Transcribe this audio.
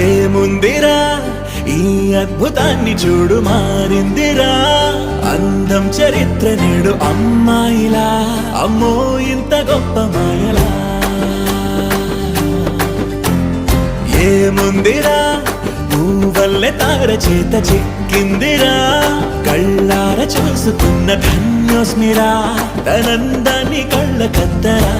ఏముందిరా ఈ అద్భుతాన్ని చూడు మారిందిరా అందం చరిత్ర నేడు అమ్మాయిలా అమ్మో ఇంత గొప్ప మాయలా ఏముందిరా నువ్వల్లే తార చేత చిక్కిందిరా కళ్ళార చూసుకున్న ధన్యోస్మిరా తనందాన్ని కళ్ళ కద్దరా